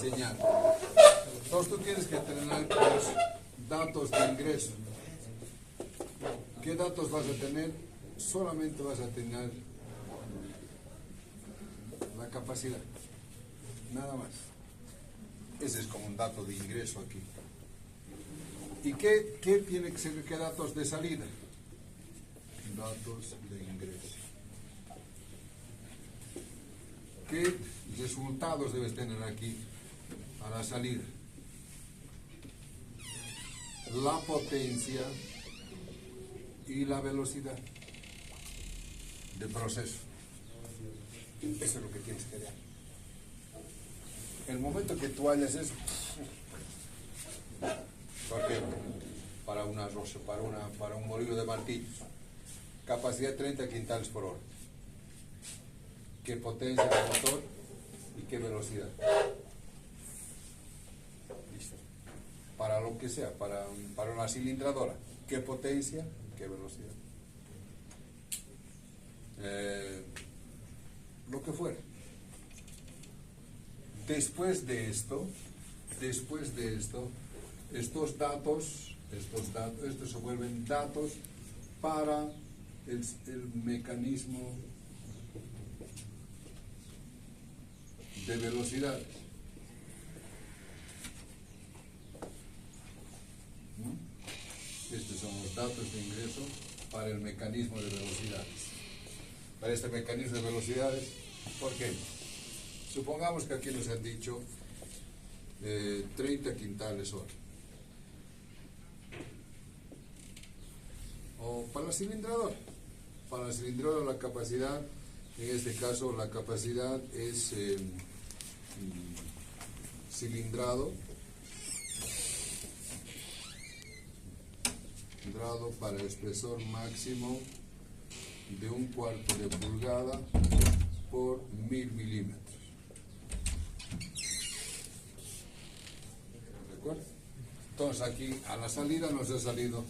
señal. Entonces tú tienes que tener los datos de ingreso. ¿Qué datos vas a tener? Solamente vas a tener la capacidad, nada más. Ese es como un dato de ingreso aquí. ¿Y qué tiene que ser? ¿Qué datos de salida? Datos de ingreso. ¿Qué resultados debes tener aquí a la salida? La potencia y la velocidad de proceso. Eso es lo que tienes que dar. El momento que tú hayas eso, por ejemplo, para un arroz, para un molino de martillos, capacidad 30 quintales por hora. ¿Qué potencia del motor y qué velocidad? Listo. Para lo que sea, para una cilindradora, ¿qué potencia? ¿Qué velocidad? Lo que fuera. Después de esto, estos datos se vuelven datos para el mecanismo de velocidades. ¿No? Estos son los datos de ingreso para el mecanismo de velocidades. Para este mecanismo de velocidades, ¿por qué? Supongamos que aquí nos han dicho 30 quintales hora. O para la cilindradora. Para la cilindradora la capacidad, en este caso la capacidad es cilindrado para el espesor máximo de 1/4 de pulgada por 1000 milímetros. ¿De acuerdo? Entonces aquí a la salida nos ha salido,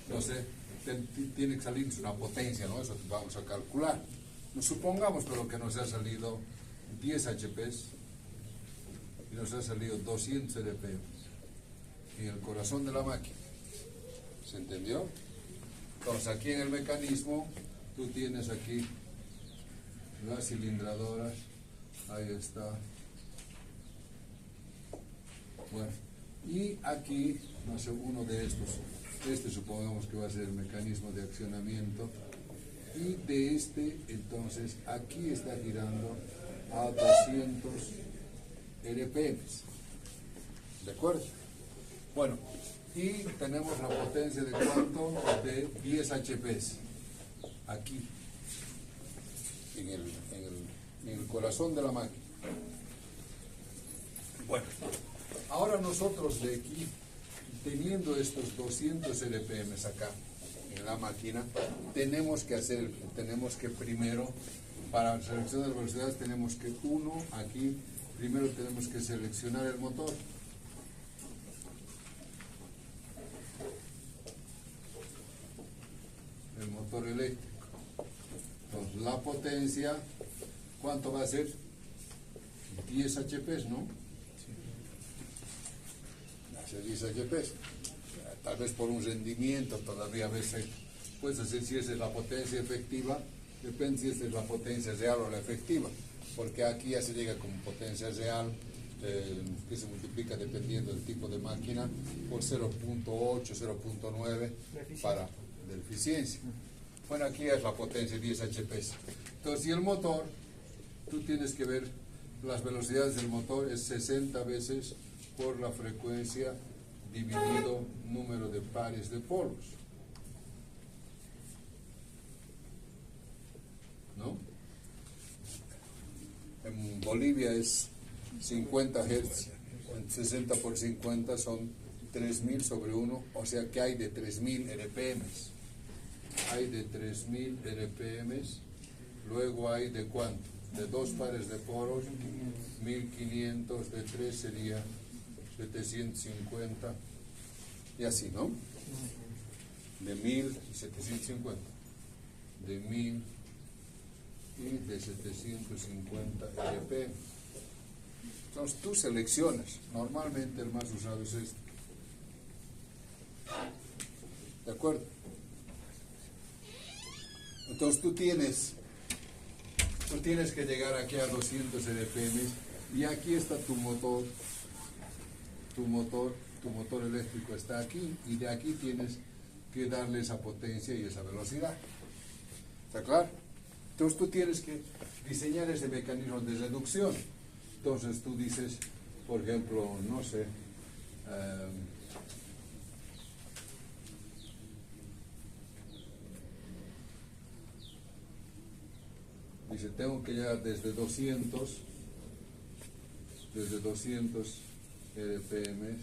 no sé, tiene que salirnos una potencia, ¿no? Eso vamos a calcular. Supongamos pero que nos ha salido 10 HPs y nos ha salido 200 RPM en el corazón de la máquina. ¿Se entendió? Entonces aquí en el mecanismo tú tienes aquí las cilindradoras, ahí está. Bueno, y aquí, no sé, uno de estos, supongamos que va a ser el mecanismo de accionamiento, y de entonces, aquí está girando a 200 RPM. ¿De acuerdo? Bueno, y tenemos la potencia de cuánto? De 10 HPs. Aquí, en el corazón de la máquina. Bueno, ahora nosotros de aquí, teniendo estos 200 RPM acá en la máquina, tenemos que primero, para seleccionar las velocidades, tenemos que aquí, primero tenemos que seleccionar el motor. El motor eléctrico. Entonces, la potencia, ¿cuánto va a ser? 10 HPs, ¿no? Hace 10 HPs. Tal vez por un rendimiento, todavía a veces puedes hacer si esa es la potencia efectiva, depende si esta es la potencia real o la efectiva, porque aquí ya se llega como potencia real, que se multiplica dependiendo del tipo de máquina, por 0.8, 0.9 de eficiencia. Bueno, aquí es la potencia 10 HPs. Entonces, y el motor, tú tienes que ver las velocidades del motor, es 60 veces por la frecuencia dividido número de pares de polos. ¿No? En Bolivia es 50 Hz, 60 por 50 son 3000 sobre 1, o sea que hay de 3000 RPM. Hay de 3000 RPM, luego hay de cuánto, de 2 pares de poros, 1500, de 3 sería 750, y así, ¿no? De 1750, de 1000 y de 750 RPM. Entonces tú seleccionas, normalmente el más usado es este. ¿De acuerdo? Entonces tú tienes que llegar aquí a 200 RPM y aquí está tu motor eléctrico está aquí y de aquí tienes que darle esa potencia y esa velocidad. ¿Está claro? Entonces tú tienes que diseñar ese mecanismo de reducción. Entonces tú dices, por ejemplo, no sé, dice, tengo que llegar desde 200 RPM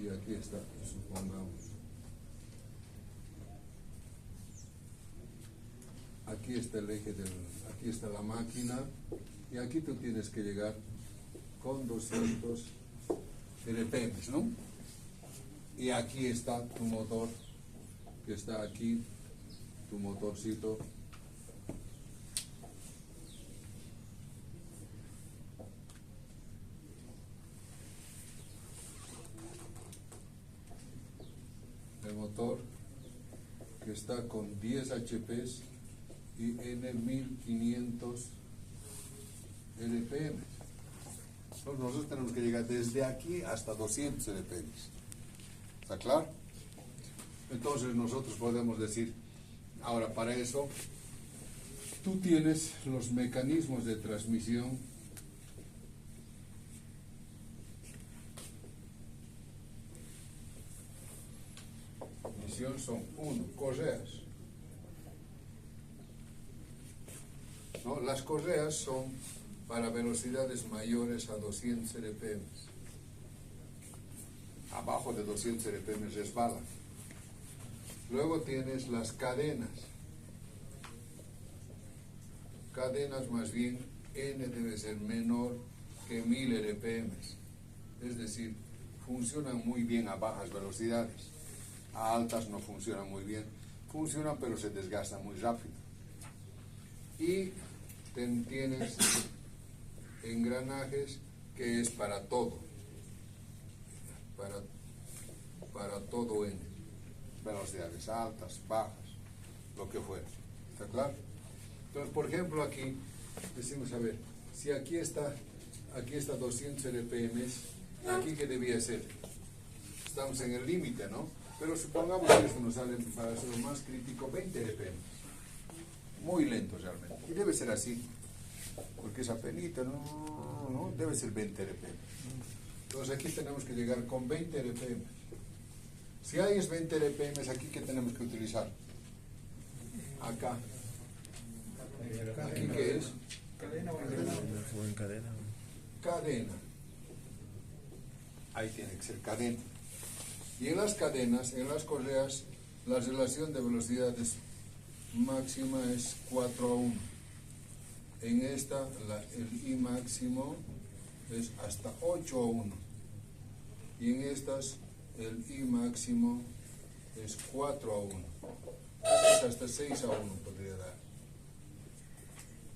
y aquí está, supongamos. Aquí está el eje aquí está la máquina y aquí tú tienes que llegar con 200 RPM, ¿no? Y aquí está tu motor, que está aquí, tu motorcito. El motor que está con 10 HPs y en 1500 RPM. Entonces nosotros tenemos que llegar desde aquí hasta 200 RPM. ¿Está claro? Entonces nosotros podemos decir, ahora para eso, tú tienes los mecanismos de transmisión son correas. ¿No? Las correas son para velocidades mayores a 200 RPM. Abajo de 200 RPM resbalan. Luego tienes las cadenas. Cadenas más bien, N debe ser menor que 1000 RPM. Es decir, funcionan muy bien a bajas velocidades. A altas no funcionan muy bien. Funcionan pero se desgastan muy rápido. Y tienes engranajes que es para todo. Para todo N. Velocidades altas, bajas, lo que fuera. ¿Está claro? Entonces, por ejemplo, aquí decimos, a ver, si aquí está 200 RPM, ¿aquí qué debía ser? Estamos en el límite, ¿no? Pero supongamos que esto nos sale, para hacerlo más crítico, 20 RPM. Muy lento realmente. Y debe ser así, porque esa penita, no, debe ser 20 RPM. Entonces aquí tenemos que llegar con 20 RPM. Si hay es 20 RPM, aquí ¿qué tenemos que utilizar? Acá. ¿Aquí qué es? Cadena. Cadena. Ahí tiene que ser cadena. Y en las cadenas, en las correas, la relación de velocidades máxima es 4:1. En esta, el I máximo es hasta 8:1. Y en estas, el I máximo es 4:1. Es hasta 6:1 podría dar.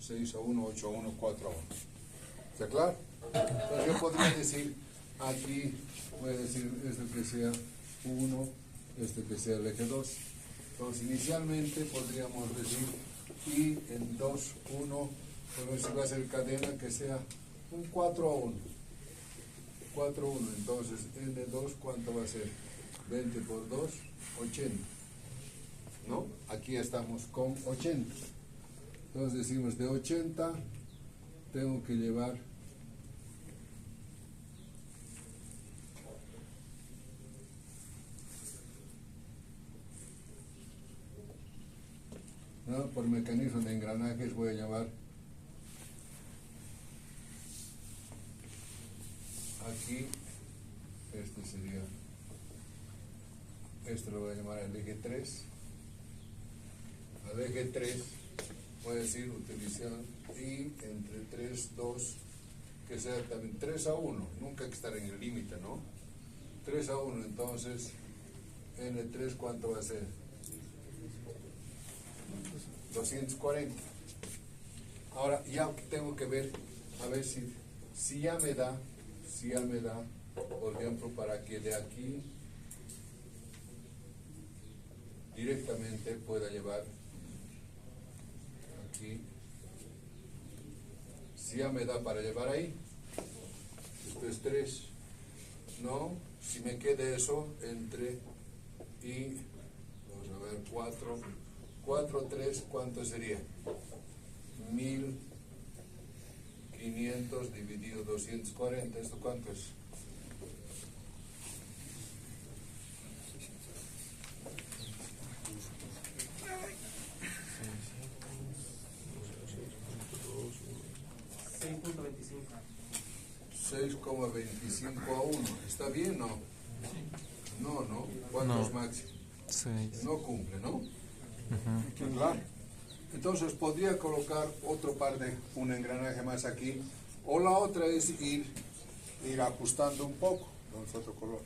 6:1, 8:1, 4:1. ¿Está claro? Entonces yo podría decir, aquí voy a decir esto que sea 1, este que sea el eje 2. Entonces inicialmente podríamos decir I en 2, 1, pero si va a ser cadena que sea un 4:1. 4:1, entonces N2, ¿cuánto va a ser? 20 por 2, 80. ¿No? Aquí estamos con 80. Entonces decimos de 80 tengo que llevar por mecanismo de engranajes voy a llamar aquí, lo voy a llamar el eje 3. Al eje 3 voy a decir utilizar I entre 3, 2, que sea también 3:1, nunca hay que estar en el límite, ¿no? 3:1, entonces N3 ¿cuánto va a ser? 240. Ahora ya tengo que ver, a ver si ya me da, por ejemplo, para que de aquí directamente pueda llevar aquí, si ya me da para llevar ahí. Esto es 3, ¿no? Si me queda eso entre y, vamos a ver, 4, 3, ¿cuánto sería? 1500 dividido 240, ¿esto cuánto es? $6,25 a 1. ¿Está bien o no? No. ¿Cuánto es máximo? 6. No cumple, ¿no? Claro. Entonces podría colocar un engranaje más aquí, o la otra es ir ajustando un poco. Vamos a otro color.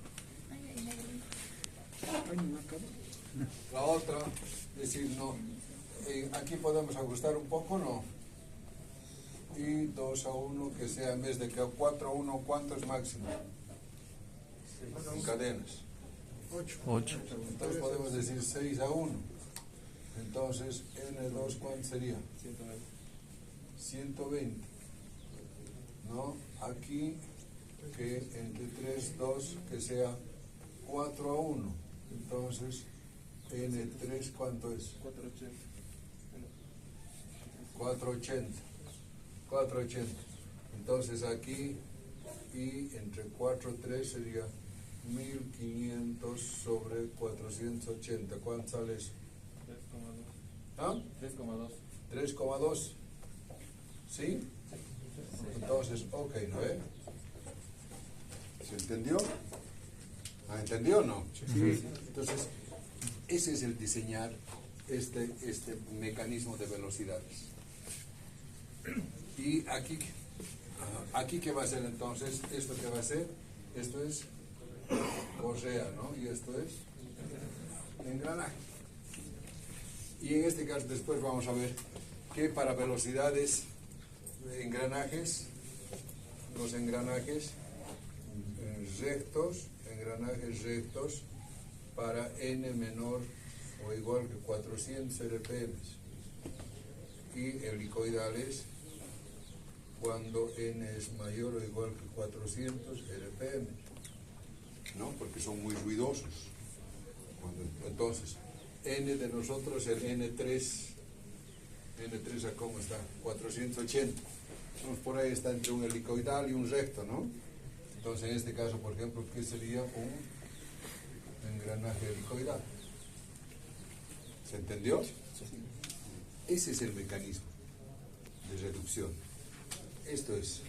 La otra, decir, no, aquí podemos ajustar un poco, ¿no? Y 2 a 1, que sea en vez de que 4 a 1, ¿cuánto es máximo? En cadenas. 8. Entonces podemos decir 6 a 1. Entonces, N2, ¿cuánto sería? 120. ¿No? Aquí, que entre 3, 2, que sea 4 a 1. Entonces, N3, ¿cuánto es? 480. 480. Entonces aquí, y entre 4 y 3 sería 1500 sobre 480. ¿Cuánto sale eso? 3,2. ¿Ah? 3,2. ¿Sí? Entonces, ok, ¿no ve? ¿Se entendió? ¿Entendió o no? Sí. Entonces, ese es el diseñar este mecanismo de velocidades. Y aquí ¿qué va a ser entonces? ¿Esto qué va a ser? Esto es correa, ¿no? Y esto es engranaje. Y en este caso después vamos a ver que para velocidades los engranajes rectos para n menor o igual que 400 RPM y helicoidales cuando n es mayor o igual que 400 RPM, ¿no? Porque son muy ruidosos. Entonces, n de nosotros, el N3 ¿a cómo está? 480. Entonces, por ahí está entre un helicoidal y un recto, ¿no? Entonces, en este caso, por ejemplo, ¿qué sería un engranaje helicoidal? ¿Se entendió? Ese es el mecanismo de reducción. Esto es.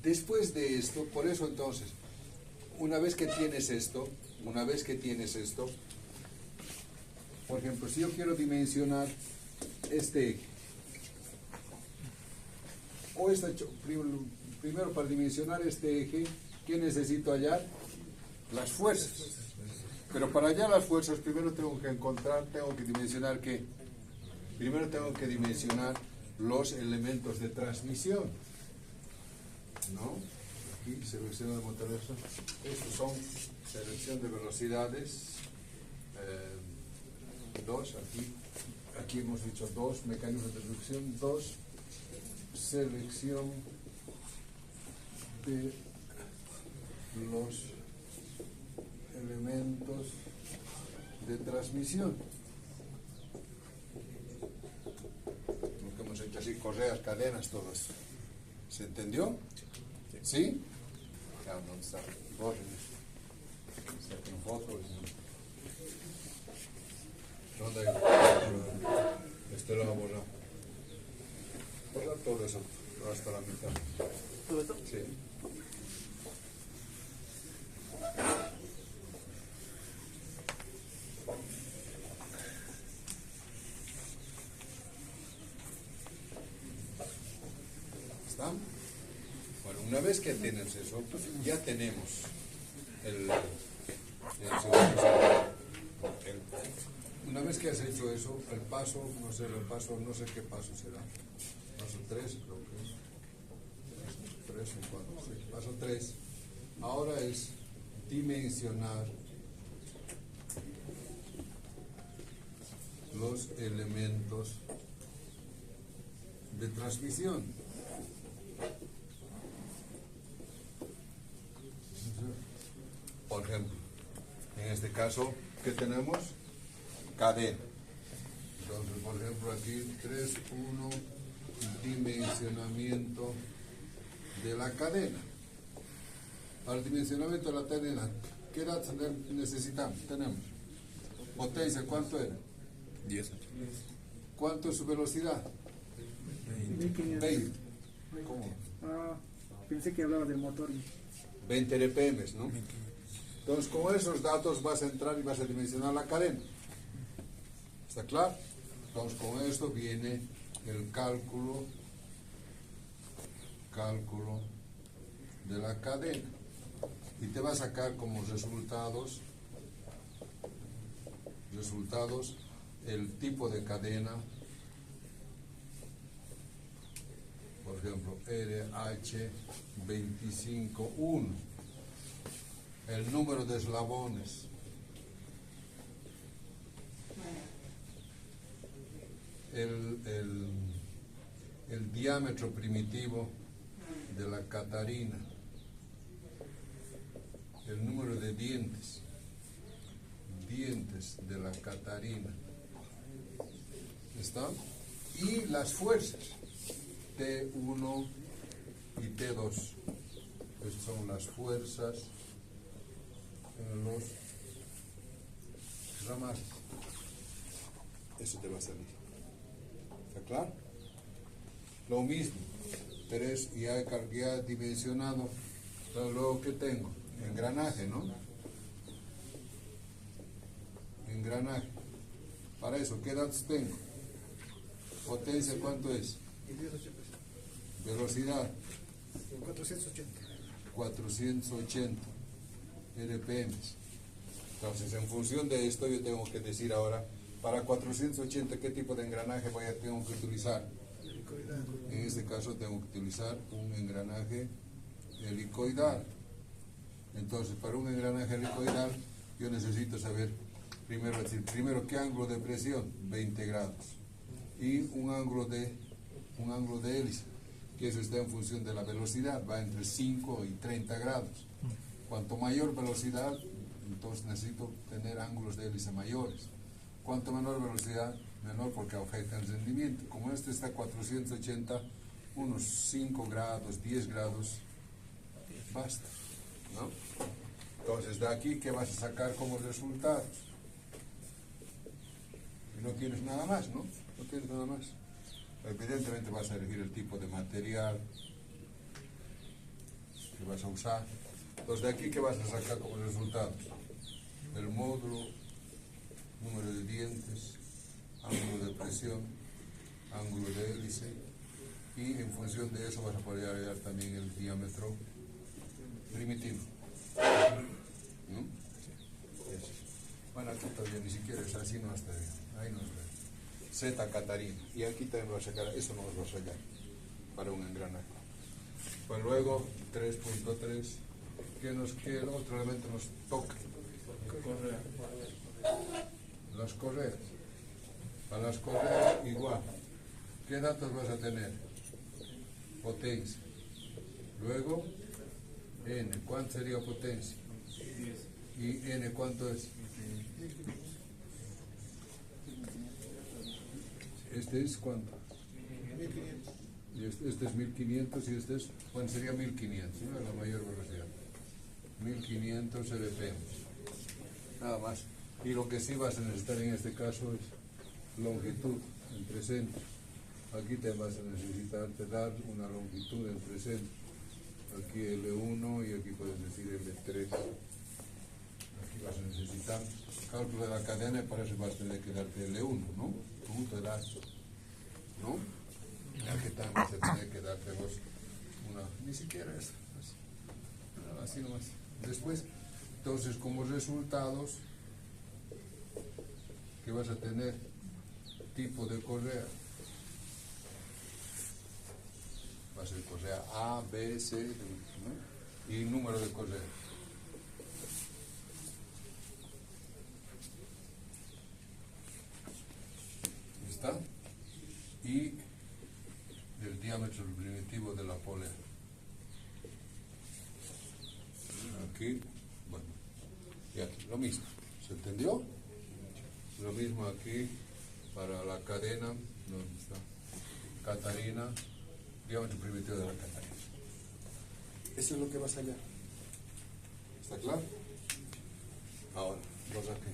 Después de esto, por eso entonces, una vez que tienes esto, por ejemplo, si yo quiero dimensionar este eje, primero para dimensionar este eje, ¿qué necesito hallar? Las fuerzas. Pero para hallar las fuerzas, primero tengo que dimensionar ¿qué? Primero tengo que dimensionar los elementos de transmisión, ¿no? Aquí, selección de motores. Estos son selección de velocidades. 2, aquí hemos dicho 2, mecanismos de reducción, 2, selección de los elementos de transmisión. Lo que hemos hecho así, correas, cadenas, todo eso. ¿Se entendió? ¿Sí? Ya no está. Saquen fotos. ¿Dónde hay? Este lo vamos a borrar todo eso, hasta la mitad. ¿Todo esto? Sí. ¿Está? Bueno, una vez que tienes eso, ya tenemos Una vez que has hecho eso, el paso, no sé qué paso será. Paso 3, creo que es. 3 o 4, sí. Paso 3. Ahora es dimensionar los elementos de transmisión. Por ejemplo, en este caso, ¿qué tenemos? Cadena. Entonces, por ejemplo, aquí 3.1, dimensionamiento de la cadena. Para el dimensionamiento de la cadena, ¿qué datos necesitamos? Tenemos potencia, ¿cuánto era? 10. ¿Cuánto es su velocidad? 20. ¿Cómo? Pensé que hablaba del motor. 20 RPM, ¿no? Entonces, con esos datos vas a entrar y vas a dimensionar la cadena. ¿Está claro? Entonces, con esto viene el cálculo de la cadena. Y te va a sacar como resultados el tipo de cadena, por ejemplo, RH251, el número de eslabones, el diámetro primitivo de la catarina, el número de dientes de la catarina, ¿está? Y las fuerzas T1 y T2. Estas son las fuerzas en los ramas. Eso te va a salir. ¿Está claro? Lo mismo. 3 y ya dimensionado. Entonces, luego, ¿qué tengo? Engranaje, ¿no? Engranaje. Para eso, ¿qué datos tengo? Potencia, ¿cuánto es? Velocidad. 480 RPM. Entonces, en función de esto, yo tengo que decir ahora, para 480, ¿qué tipo de engranaje tengo que utilizar? En este caso, tengo que utilizar un engranaje helicoidal. Entonces, para un engranaje helicoidal, yo necesito saber, primero, ¿qué ángulo de presión? 20 grados. Y un ángulo de hélice, que eso está en función de la velocidad, va entre 5 y 30 grados. Cuanto mayor velocidad, entonces necesito tener ángulos de hélice mayores. Cuanto menor velocidad, menor, porque afecta el rendimiento. Como este está a 480, unos 5 grados, 10 grados, basta, ¿no? Entonces, de aquí, ¿qué vas a sacar como resultados? Y no tienes nada más, ¿no? No tienes nada más. Evidentemente vas a elegir el tipo de material que vas a usar. Entonces, de aquí, ¿qué vas a sacar como resultados? El módulo, número de dientes, ángulo de presión, ángulo de hélice, y en función de eso vas a poder hallar también el diámetro primitivo. ¿No? Eso. Bueno, aquí todavía ni siquiera es así, no está bien. Ahí nos ve. Z catarina. Y aquí también va a sacar, eso no nos va a sacar para un engranaje. Pues luego, 3.3, ¿qué otro elemento nos toca? Las correas. Para las correas, igual. ¿Qué datos vas a tener? Potencia. Luego, N. ¿Cuánto sería potencia? ¿Y N cuánto es? ¿Este es cuánto? 1500. Y este es 1500 y este es, bueno, sería 1500, ¿no? La mayor velocidad. 1500 RPM. Nada más. Y lo que sí vas a necesitar en este caso es longitud entre centros. Aquí te vas a necesitar dar una longitud entre centros. Aquí L1 y aquí puedes decir L3. Aquí vas a necesitar cálculo de la cadena y para eso vas a tener que darte L1, ¿no? Tú te das, ¿no? Aquí también vas a tener que darte vos ni siquiera eso, así nomás. Después, entonces, como resultados, que vas a tener tipo de correa. Va a ser correa A, B, C, ¿no? Y número de correa. ¿Está? Y el diámetro primitivo de la polea. Aquí, bueno, y aquí, lo mismo. ¿Se entendió? Lo mismo aquí para la cadena, ¿dónde está? Catarina, diámetro primitivo de la Catarina. Eso es lo que vas a hallar. ¿Está claro? Ahora, vamos aquí.